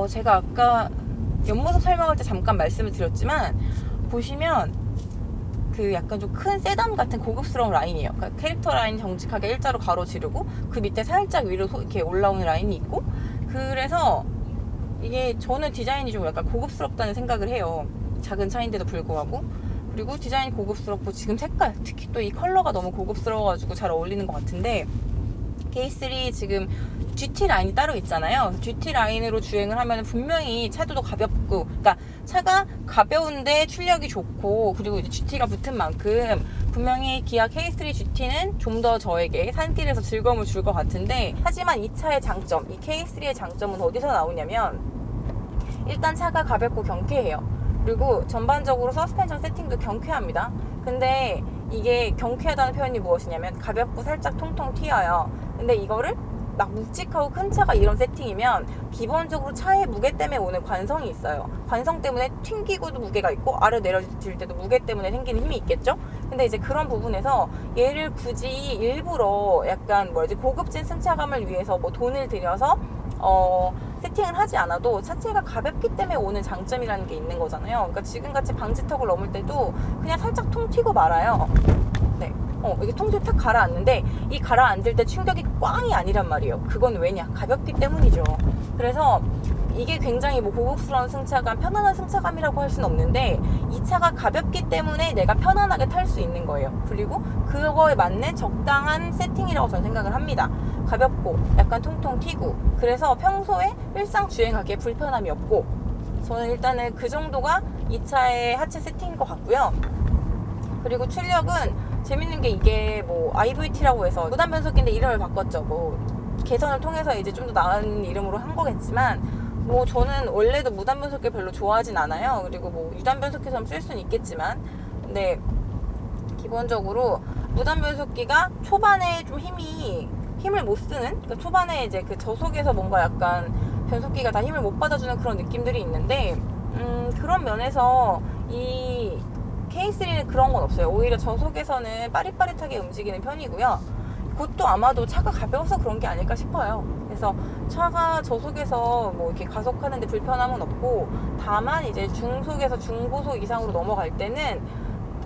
제가 아까 옆모습 설명할 때 잠깐 말씀을 드렸지만 보시면 그 약간 좀 큰 세단 같은 고급스러운 라인이에요. 그러니까 캐릭터 라인 정직하게 일자로 가로지르고 그 밑에 살짝 위로 이렇게 올라오는 라인이 있고, 그래서 이게 저는 디자인이 좀 약간 고급스럽다는 생각을 해요. 작은 차인데도 불구하고. 그리고 디자인이 고급스럽고 지금 색깔, 특히 또 이 컬러가 너무 고급스러워가지고 잘 어울리는 것 같은데, K3 지금 GT 라인이 따로 있잖아요. GT 라인으로 주행을 하면 분명히 차도 가볍고, 그러니까 차가 가벼운데 출력이 좋고, 그리고 이제 GT가 붙은 만큼 분명히 기아 K3 GT는 좀 더 저에게 산길에서 즐거움을 줄 것 같은데, 하지만 이 차의 장점, 이 K3의 장점은 어디서 나오냐면, 일단 차가 가볍고 경쾌해요. 그리고 전반적으로 서스펜션 세팅도 경쾌합니다. 근데 이게 경쾌하다는 표현이 무엇이냐면 가볍고 살짝 통통 튀어요. 근데 이거를 막 묵직하고 큰 차가 이런 세팅이면 기본적으로 차의 무게 때문에 오는 관성이 있어요. 관성 때문에 튕기고도 무게가 있고 아래 내려질 때도 무게 때문에 생기는 힘이 있겠죠. 근데 이제 그런 부분에서 얘를 굳이 일부러 약간 고급진 승차감을 위해서 뭐 돈을 들여서 세팅을 하지 않아도 차체가 가볍기 때문에 오는 장점이라는 게 있는 거잖아요. 그러니까 지금같이 방지턱을 넘을 때도 그냥 살짝 통 튀고 말아요. 네. 이게 통째로 탁 가라앉는데, 이 가라앉을 때 충격이 꽝이 아니란 말이에요. 그건 왜냐? 가볍기 때문이죠. 그래서 이게 굉장히 뭐 고급스러운 승차감, 편안한 승차감이라고 할 수는 없는데, 이 차가 가볍기 때문에 내가 편안하게 탈 수 있는 거예요. 그리고 그거에 맞는 적당한 세팅이라고 저는 생각을 합니다. 가볍고 약간 통통 튀고, 그래서 평소에 일상 주행하기에 불편함이 없고, 저는 일단은 그 정도가 이 차의 하체 세팅인 것 같고요. 그리고 출력은 재밌는 게, 이게 뭐 IVT라고 해서 무단 변속기인데 이름을 바꿨죠. 뭐 개선을 통해서 이제 좀 더 나은 이름으로 한 거겠지만, 뭐 저는 원래도 무단 변속기 별로 좋아하진 않아요. 그리고 뭐 유단 변속기처럼 쓸 수는 있겠지만, 근데 기본적으로 무단 변속기가 초반에 좀 힘을 못 쓰는, 그러니까 초반에 이제 그 저속에서 뭔가 약간 변속기가 다 힘을 못 받아주는 그런 느낌들이 있는데, 그런 면에서 이 K3는 그런 건 없어요. 오히려 저속에서는 빠릿빠릿하게 움직이는 편이고요. 그것도 아마도 차가 가벼워서 그런 게 아닐까 싶어요. 그래서 차가 저속에서 뭐 이렇게 가속하는데 불편함은 없고, 다만 이제 중속에서 중고속 이상으로 넘어갈 때는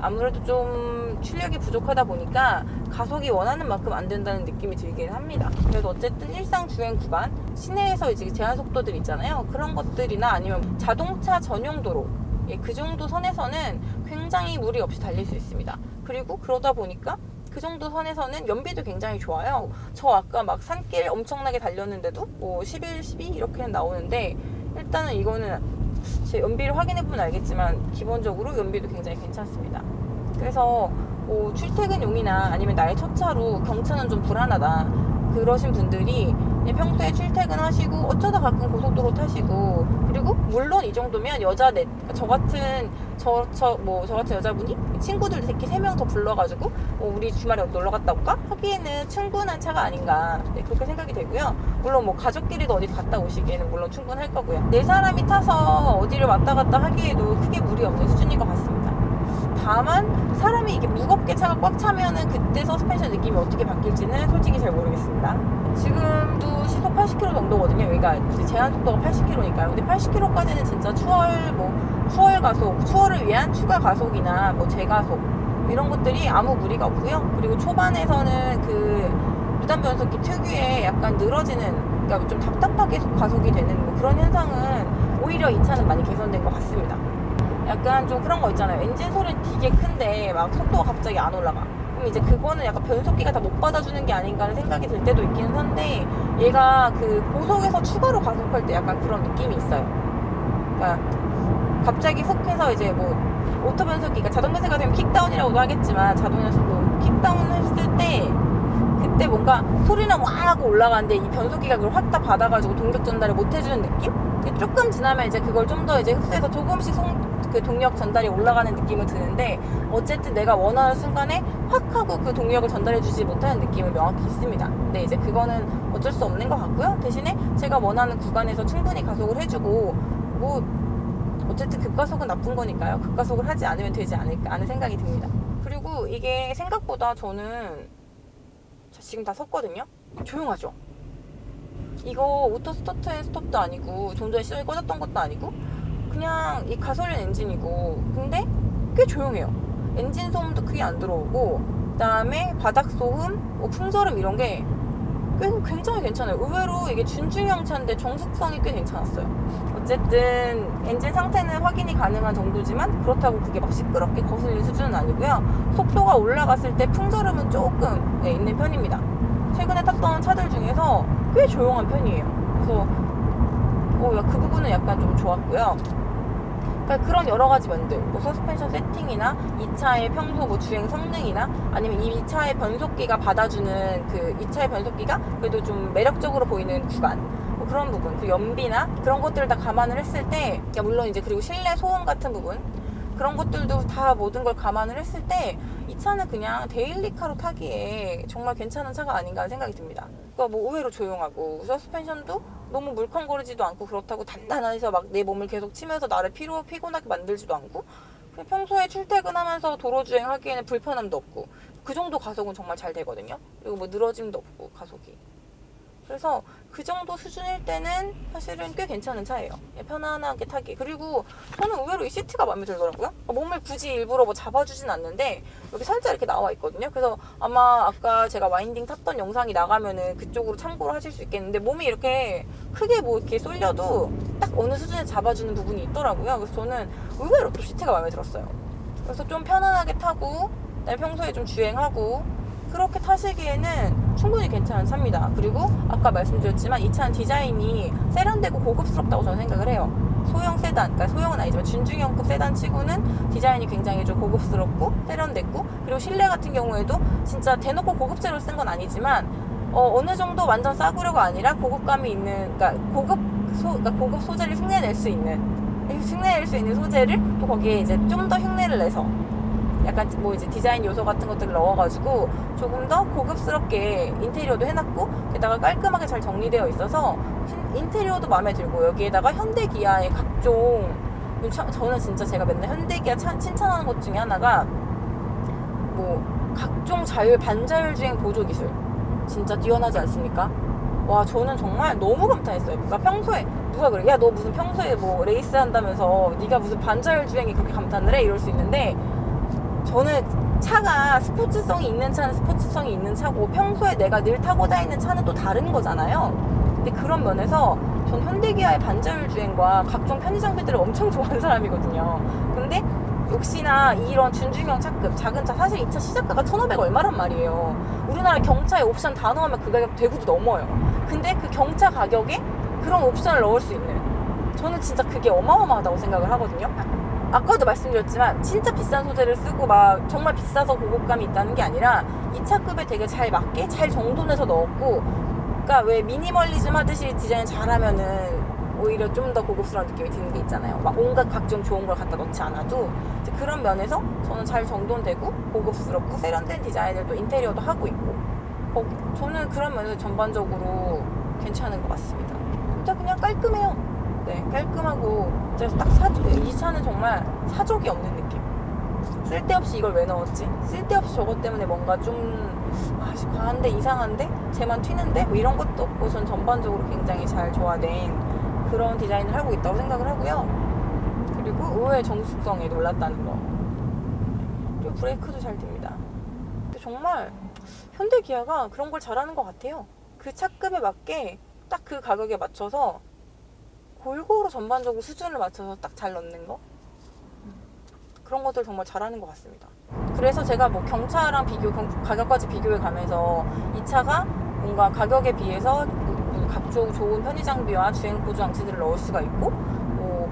아무래도 좀 출력이 부족하다 보니까 가속이 원하는 만큼 안 된다는 느낌이 들긴 합니다. 그래도 어쨌든 일상 주행 구간, 시내에서 이제 제한 속도들 있잖아요. 그런 것들이나 아니면 자동차 전용 도로, 그 정도 선에서는 굉장히 무리 없이 달릴 수 있습니다. 그리고 그러다 보니까 그 정도 선에서는 연비도 굉장히 좋아요. 저 아까 막 산길 엄청나게 달렸는데도 뭐 11, 12 이렇게는 나오는데, 일단은 이거는 제 연비를 확인해보면 알겠지만 기본적으로 연비도 굉장히 괜찮습니다. 그래서 뭐 출퇴근용이나 아니면 나의 첫 차로 경차는 좀 불안하다 그러신 분들이 평소에 출퇴근하시고 어쩌다 가끔 고속도로 타시고, 그리고 물론 이 정도면 저 같은 여자분이 친구들 특히 3명 더 불러가지고 우리 주말에 놀러 갔다 올까? 하기에는 충분한 차가 아닌가, 그렇게 생각이 되고요. 물론 뭐 가족끼리도 어디 갔다 오시기에는 물론 충분할 거고요. 4사람이 타서 어디를 왔다 갔다 하기에도 크게 무리 없는 수준인 것 같습니다. 다만 사람이 이게 무겁게 차가 꽉 차면은 그때 서스펜션 느낌이 어떻게 바뀔지는 솔직히 잘 모르겠습니다. 지금도 시속 80km 정도거든요. 그러니까 이제 제한 속도가 80km니까요. 근데 80km까지는 진짜 추월 가속, 추월을 위한 추가 가속이나 뭐 제가속 이런 것들이 아무 무리가 없고요. 그리고 초반에서는 그 무단 변속기 특유의 약간 늘어지는, 그러니까 좀 답답하게 가속이 되는 뭐 그런 현상은 오히려 이 차는 많이 개선된 것 같습니다. 약간 좀 그런 거 있잖아요. 엔진 소리는 되게 큰데 막 속도가 갑자기 안 올라가. 그럼 이제 그거는 약간 변속기가 다 못 받아주는 게 아닌가 하는 생각이 들 때도 있기는 한데, 얘가 그 고속에서 추가로 가속할 때 약간 그런 느낌이 있어요. 그러니까 갑자기 훅 해서 이제 뭐 오토 변속기가 자동 변속기가 되면 킥다운이라고도 하겠지만, 자동 변속도 킥다운 했을 때 그때 뭔가 그러니까 소리는 와 하고 올라가는데 이 변속기가 그걸 확 다 받아가지고 동력 전달을 못 해주는 느낌? 조금 지나면 이제 그걸 좀 더 이제 흡수해서 조금씩 그 동력 전달이 올라가는 느낌은 드는데, 어쨌든 내가 원하는 순간에 확 하고 그 동력을 전달해주지 못하는 느낌은 명확히 있습니다. 근데 이제 그거는 어쩔 수 없는 것 같고요. 대신에 제가 원하는 구간에서 충분히 가속을 해주고, 뭐 어쨌든 급가속은 나쁜 거니까요. 급가속을 하지 않으면 되지 않을까 하는 생각이 듭니다. 그리고 이게 생각보다 저는 지금 다 섰거든요. 조용하죠. 이거 오토 스타트 앤 스톱도 아니고 좀 전에 시동이 꺼졌던 것도 아니고 그냥 이 가솔린 엔진이고, 근데 꽤 조용해요. 엔진 소음도 크게 안 들어오고, 그다음에 바닥 소음, 뭐 풍절음 이런 게 굉장히 괜찮아요. 의외로 이게 준중형 차인데 정숙성이 꽤 괜찮았어요. 어쨌든 엔진 상태는 확인이 가능한 정도지만 그렇다고 그게 막 시끄럽게 거슬리는 수준은 아니고요. 속도가 올라갔을 때 풍절음은 조금 있는 편입니다. 최근에 탔던 차들 중에서 꽤 조용한 편이에요. 그래서 그 부분은 약간 좀 좋았고요. 그러니까 그런 여러 가지 면들, 뭐 서스펜션 세팅이나 이 차의 평소 뭐 주행 성능이나 아니면 이 차의 변속기가 받아주는 이 차의 변속기가 그래도 좀 매력적으로 보이는 구간, 뭐 그런 부분, 그 연비나 그런 것들을 다 감안을 했을 때, 물론 이제 그리고 실내 소음 같은 부분, 그런 것들도 다 모든 걸 감안을 했을 때 이 차는 그냥 데일리카로 타기에 정말 괜찮은 차가 아닌가 하는 생각이 듭니다. 그러니까 뭐 의외로 조용하고, 서스펜션도 너무 물컹거리지도 않고, 그렇다고 단단해서 막 내 몸을 계속 치면서 나를 피곤하게 만들지도 않고, 그냥 평소에 출퇴근하면서 도로 주행하기에는 불편함도 없고, 그 정도 가속은 정말 잘 되거든요. 그리고 뭐 늘어짐도 없고 가속이. 그래서 그 정도 수준일 때는 사실은 꽤 괜찮은 차예요. 편안하게 타기. 그리고 저는 의외로 이 시트가 마음에 들더라고요. 몸을 굳이 일부러 뭐 잡아주진 않는데 여기 살짝 이렇게 나와 있거든요. 그래서 아마 아까 제가 와인딩 탔던 영상이 나가면은 그쪽으로 참고를 하실 수 있겠는데, 몸이 이렇게 크게 뭐 이렇게 쏠려도 딱 어느 수준에 잡아주는 부분이 있더라고요. 그래서 저는 의외로 또 시트가 마음에 들었어요. 그래서 좀 편안하게 타고, 그다음에 평소에 좀 주행하고 그렇게 타시기에는 충분히 괜찮은 차입니다. 그리고 아까 말씀드렸지만 이 차는 디자인이 세련되고 고급스럽다고 저는 생각을 해요. 소형 세단, 그러니까 소형은 아니지만 준중형급 세단 치고는 디자인이 굉장히 좀 고급스럽고 세련됐고, 그리고 실내 같은 경우에도 진짜 대놓고 고급재로 쓴 건 아니지만 어느 정도 완전 싸구려가 아니라 고급감이 있는, 그러니까 고급 소재를 흉내낼 수 있는 소재를 또 거기에 이제 좀 더 흉내를 내서 약간 뭐 이제 디자인 요소 같은 것들을 넣어가지고 조금 더 고급스럽게 인테리어도 해놨고, 게다가 깔끔하게 잘 정리되어 있어서 인테리어도 마음에 들고, 여기에다가 현대기아의 각종, 저는 진짜 제가 맨날 현대기아 칭찬하는 것 중에 하나가 뭐 각종 반자율 주행 보조 기술 진짜 뛰어나지 않습니까? 와, 저는 정말 너무 감탄했어요. 그러니까 평소에 누가 그래, 야 너 무슨 평소에 뭐 레이스 한다면서 네가 무슨 반자율 주행에 그렇게 감탄을 해? 이럴 수 있는데, 저는 차가 스포츠성이 있는 차는 스포츠성이 있는 차고, 평소에 내가 늘 타고 다니는 차는 또 다른 거잖아요. 근데 그런 면에서 전 현대기아의 반자율 주행과 각종 편의 장비들을 엄청 좋아하는 사람이거든요. 근데 역시나 이런 준중형 차급 작은 차, 사실 이 차 시작가가 1,500 얼마란 말이에요. 우리나라 경차에 옵션 다 넣으면 그 가격 대구도 넘어요. 근데 그 경차 가격에 그런 옵션을 넣을 수 있는, 저는 진짜 그게 어마어마하다고 생각을 하거든요. 아까도 말씀드렸지만 진짜 비싼 소재를 쓰고 막 정말 비싸서 고급감이 있다는 게 아니라 이 차급에 되게 잘 맞게 잘 정돈해서 넣었고, 그러니까 왜 미니멀리즘 하듯이 디자인 잘하면은 오히려 좀 더 고급스러운 느낌이 드는 게 있잖아요. 막 온갖 각종 좋은 걸 갖다 넣지 않아도 이제 그런 면에서 저는 잘 정돈되고 고급스럽고 세련된 디자인을 또 인테리어도 하고 있고, 저는 그런 면에서 전반적으로 괜찮은 것 같습니다. 진짜 그냥 깔끔해요. 네, 깔끔하고, 그래서 딱 이 차는 정말 사족이 없는 느낌. 쓸데없이 이걸 왜 넣었지? 쓸데없이 저것 때문에 뭔가 좀 과한데, 이상한데, 쟤만 튀는데, 뭐 이런 것도 없고, 전 전반적으로 굉장히 잘 조화된 그런 디자인을 하고 있다고 생각을 하고요. 그리고 의외의 정숙성에 놀랐다는 거. 그리고 브레이크도 잘 됩니다. 근데 정말 현대기아가 그런 걸 잘하는 것 같아요. 그 차급에 맞게 딱 그 가격에 맞춰서 골고루 전반적으로 수준을 맞춰서 딱 잘 넣는 거, 그런 것들 정말 잘하는 것 같습니다. 그래서 제가 뭐 경차랑 가격까지 비교해 가면서 이 차가 뭔가 가격에 비해서 각종 좋은 편의 장비와 주행 보조 장치들을 넣을 수가 있고,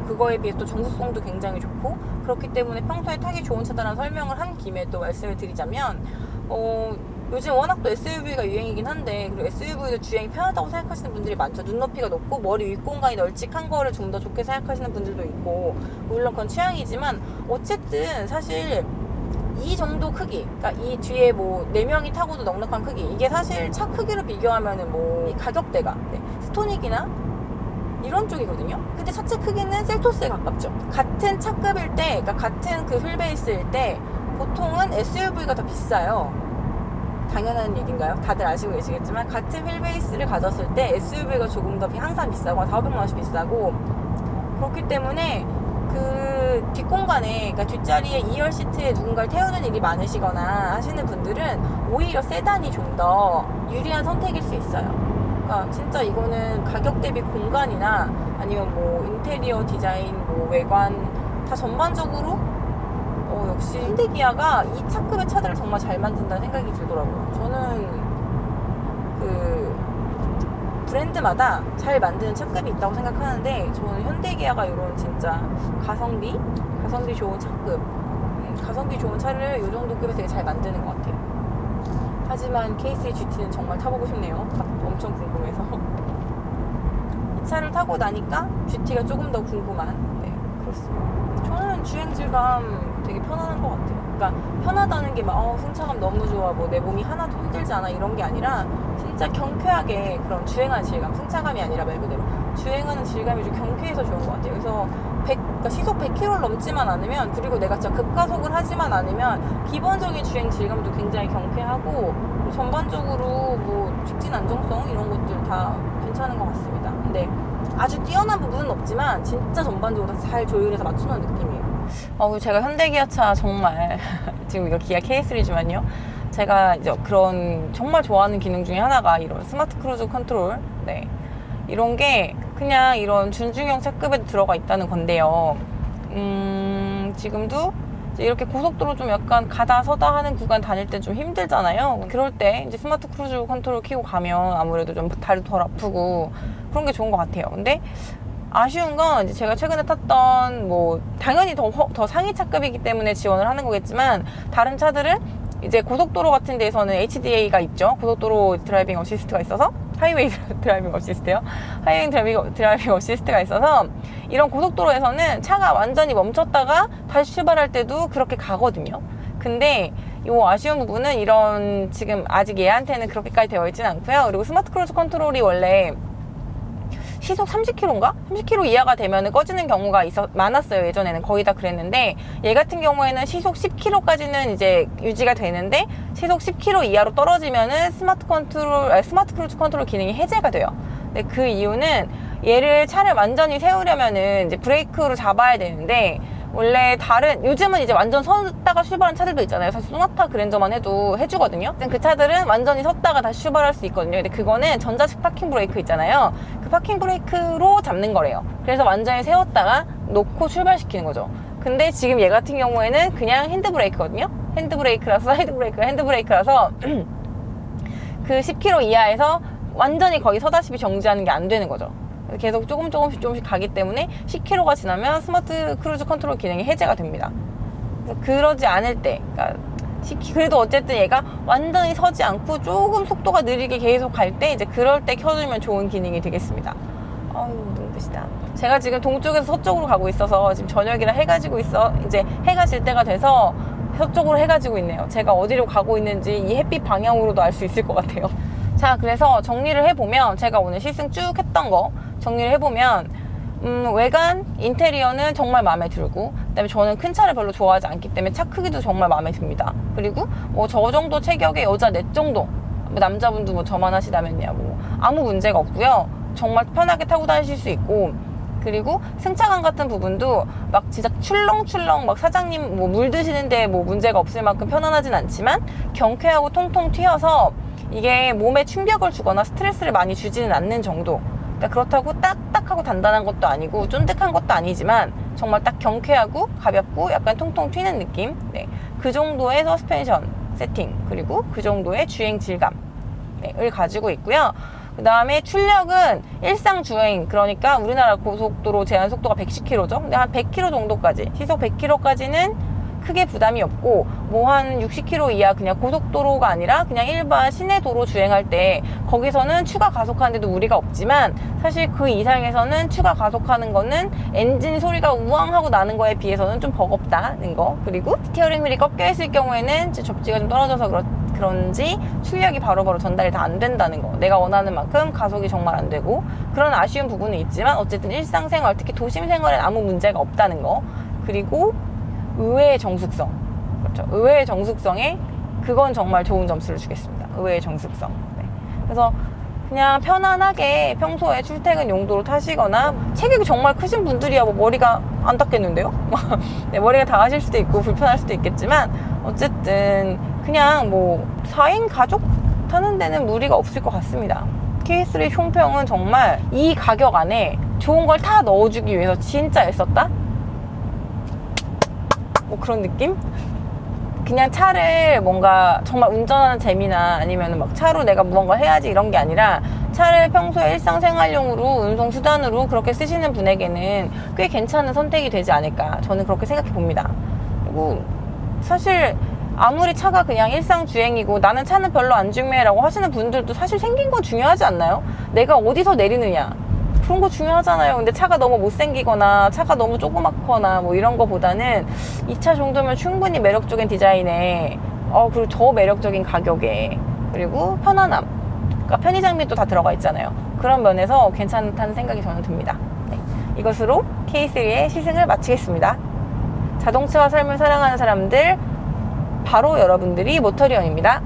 그거에 비해 또 정숙성도 굉장히 좋고, 그렇기 때문에 평소에 타기 좋은 차다라는 설명을 한 김에 또 말씀을 드리자면, 요즘 워낙 또 SUV가 유행이긴 한데, 그리고 SUV도 주행이 편하다고 생각하시는 분들이 많죠. 눈높이가 높고 머리 윗공간이 널찍한 거를 좀 더 좋게 생각하시는 분들도 있고, 물론 그건 취향이지만 어쨌든 사실 이 정도 크기, 그러니까 이 뒤에 뭐 4명이 타고도 넉넉한 크기, 이게 사실 차 크기로 비교하면은 뭐 가격대가 스토닉이나 이런 쪽이거든요. 근데 차체 크기는 셀토스에 가깝죠. 같은 차급일 때, 그러니까 같은 그 휠베이스일 때 보통은 SUV가 더 비싸요. 당연한 얘기인가요? 다들 아시고 계시겠지만 같은 휠베이스를 가졌을 때 SUV가 조금 더 항상 비싸고 400만 원씩 비싸고, 그렇기 때문에 그 뒷공간에, 그러니까 뒷자리에 2열 시트에 누군가를 태우는 일이 많으시거나 하시는 분들은 오히려 세단이 좀 더 유리한 선택일 수 있어요. 그러니까 진짜 이거는 가격 대비 공간이나 아니면 뭐 인테리어 디자인, 뭐 외관 다 전반적으로 역시 현대기아가 이 차급의 차들을 정말 잘 만든다는 생각이 들더라고요. 저는 그 브랜드마다 잘 만드는 차급이 있다고 생각하는데, 저는 현대기아가 이런 진짜 가성비 좋은 차급, 가성비 좋은 차를 이 정도 급에서 되게 잘 만드는 것 같아요. 하지만 K3 GT는 정말 타보고 싶네요. 엄청 궁금해서. 이 차를 타고 나니까 GT가 조금 더 궁금한, 네, 그렇습니다. 저는 주행 질감 되게 편안한 것 같아요. 그러니까 편하다는 게 막 승차감 너무 좋아, 뭐 내 몸이 하나도 힘들지 않아, 이런 게 아니라 진짜 경쾌하게 그런 주행하는 질감, 승차감이 아니라 말 그대로 주행하는 질감이 좀 경쾌해서 좋은 것 같아요. 그래서 그러니까 시속 100km를 넘지만 않으면, 그리고 내가 진짜 급가속을 하지만 않으면 기본적인 주행 질감도 굉장히 경쾌하고, 전반적으로 뭐 직진 안정성 이런 것들 다 괜찮은 것 같습니다. 근데 아주 뛰어난 부분은 없지만 진짜 전반적으로 잘 조율해서 맞추는 느낌이에요. 제가 현대기아차 정말 지금 이거 기아 K3지만요, 제가 이제 그런 정말 좋아하는 기능 중에 하나가 이런 스마트 크루즈 컨트롤, 네, 이런 게 그냥 이런 준중형 차급에도 들어가 있다는 건데요. 지금도 이렇게 고속도로 좀 약간 가다 서다 하는 구간 다닐 때 좀 힘들잖아요. 그럴 때 이제 스마트 크루즈 컨트롤 켜고 가면 아무래도 좀 다리도 덜 아프고 그런 게 좋은 것 같아요. 근데 아쉬운 건 이제 제가 최근에 탔던, 뭐 당연히 더 상위 차급이기 때문에 지원을 하는 거겠지만, 다른 차들은 이제 고속도로 같은 데서는 HDA가 있죠. 고속도로 드라이빙 어시스트가 있어서, 하이웨이 드라이빙 어시스트요. 하이웨이 드라이빙 어시스트가 있어서 이런 고속도로에서는 차가 완전히 멈췄다가 다시 출발할 때도 그렇게 가거든요. 근데 요 아쉬운 부분은 이런, 지금 아직 얘한테는 그렇게까지 되어 있지는 않고요. 그리고 스마트 크루즈 컨트롤이 원래 시속 30km인가? 30km 이하가 되면 꺼지는 경우가 많았어요. 예전에는 거의 다 그랬는데, 얘 같은 경우에는 시속 10km까지는 이제 유지가 되는데, 시속 10km 이하로 떨어지면은 스마트 크루즈 컨트롤 기능이 해제가 돼요. 근데 그 이유는 얘를 차를 완전히 세우려면은 이제 브레이크로 잡아야 되는데, 원래 요즘은 이제 완전 섰다가 출발한 차들도 있잖아요. 사실 소나타 그랜저만 해도 해주거든요. 그 차들은 완전히 섰다가 다시 출발할 수 있거든요. 근데 그거는 전자식 파킹 브레이크 있잖아요. 그 파킹 브레이크로 잡는 거래요. 그래서 완전히 세웠다가 놓고 출발시키는 거죠. 근데 지금 얘 같은 경우에는 그냥 핸드브레이크거든요. 핸드브레이크라서 그 10km 이하에서 완전히 거의 서다시피 정지하는 게 안 되는 거죠. 계속 조금씩 가기 때문에 10km가 지나면 스마트 크루즈 컨트롤 기능이 해제가 됩니다. 그러지 않을 때, 그러니까 그래도 어쨌든 얘가 완전히 서지 않고 조금 속도가 느리게 계속 갈 때, 이제 그럴 때 켜주면 좋은 기능이 되겠습니다. 눈부시다. 제가 지금 동쪽에서 서쪽으로 가고 있어서 지금 저녁이라 해가 지고 있어. 이제 해가 질 때가 돼서 서쪽으로 해가 지고 있네요. 제가 어디로 가고 있는지 이 햇빛 방향으로도 알 수 있을 것 같아요. 자, 그래서 정리를 해보면, 제가 오늘 시승 쭉 했던 거 정리를 해보면, 외관, 인테리어는 정말 마음에 들고, 그다음에 저는 큰 차를 별로 좋아하지 않기 때문에 차 크기도 정말 마음에 듭니다. 그리고 뭐 저 정도 체격의 여자 넷 정도, 남자분도 뭐 저만 하시다면야 뭐 아무 문제가 없고요. 정말 편하게 타고 다니실 수 있고, 그리고 승차감 같은 부분도 막 진짜 출렁출렁 막 사장님 뭐 물 드시는데 뭐 문제가 없을 만큼 편안하진 않지만, 경쾌하고 통통 튀어서 이게 몸에 충격을 주거나 스트레스를 많이 주지는 않는 정도. 그러니까 그렇다고 딱딱하고 단단한 것도 아니고 쫀득한 것도 아니지만, 정말 딱 경쾌하고 가볍고 약간 통통 튀는 느낌, 네, 그 정도의 서스펜션 세팅, 그리고 그 정도의 주행 질감을 가지고 있고요. 그 다음에 출력은 일상 주행, 그러니까 우리나라 고속도로 제한 속도가 110km죠. 근데 한 100km 정도까지, 시속 100km까지는 크게 부담이 없고 뭐 한 60km 이하 그냥 고속도로가 아니라 그냥 일반 시내 도로 주행할 때 거기서는 추가 가속하는데도 무리가 없지만 사실 그 이상에서는 추가 가속하는 거는 엔진 소리가 우왕하고 나는 거에 비해서는 좀 버겁다는 거. 그리고 스티어링 휠이 꺾여 있을 경우에는 접지가 좀 떨어져서 그런지 출력이 바로바로 전달이 다 안 된다는 거. 내가 원하는 만큼 가속이 정말 안 되고 그런 아쉬운 부분은 있지만 어쨌든 일상생활, 특히 도심 생활엔 아무 문제가 없다는 거. 그리고 의외의 정숙성. 그렇죠. 의외의 정숙성에 그건 정말 좋은 점수를 주겠습니다. 의외의 정숙성. 네. 그래서 그냥 편안하게 평소에 출퇴근 용도로 타시거나 체격이 정말 크신 분들이야 뭐 머리가 안 닿겠는데요? 네, 머리가 닿으실 수도 있고 불편할 수도 있겠지만 어쨌든 그냥 뭐 4인 가족 타는 데는 무리가 없을 것 같습니다. K3 숑평은 정말 이 가격 안에 좋은 걸 다 넣어주기 위해서 진짜 애썼다? 뭐 그런 느낌? 그냥 차를 뭔가 정말 운전하는 재미나 아니면 막 차로 내가 무언가 해야지 이런 게 아니라 차를 평소에 일상생활용으로 운송수단으로 그렇게 쓰시는 분에게는 꽤 괜찮은 선택이 되지 않을까 저는 그렇게 생각해 봅니다. 그리고 사실 아무리 차가 그냥 일상주행이고 나는 차는 별로 안 중요해라고 하시는 분들도 사실 생긴 건 중요하지 않나요? 내가 어디서 내리느냐 그런 거 중요하잖아요. 근데 차가 너무 못생기거나 차가 너무 조그맣거나 뭐 이런 거보다는 이 차 정도면 충분히 매력적인 디자인에 그리고 더 매력적인 가격에 그리고 편안함, 그러니까 편의 장비도 다 들어가 있잖아요. 그런 면에서 괜찮다는 생각이 저는 듭니다. 네. 이것으로 K3의 시승을 마치겠습니다. 자동차와 삶을 사랑하는 사람들 바로 여러분들이 모터리언입니다.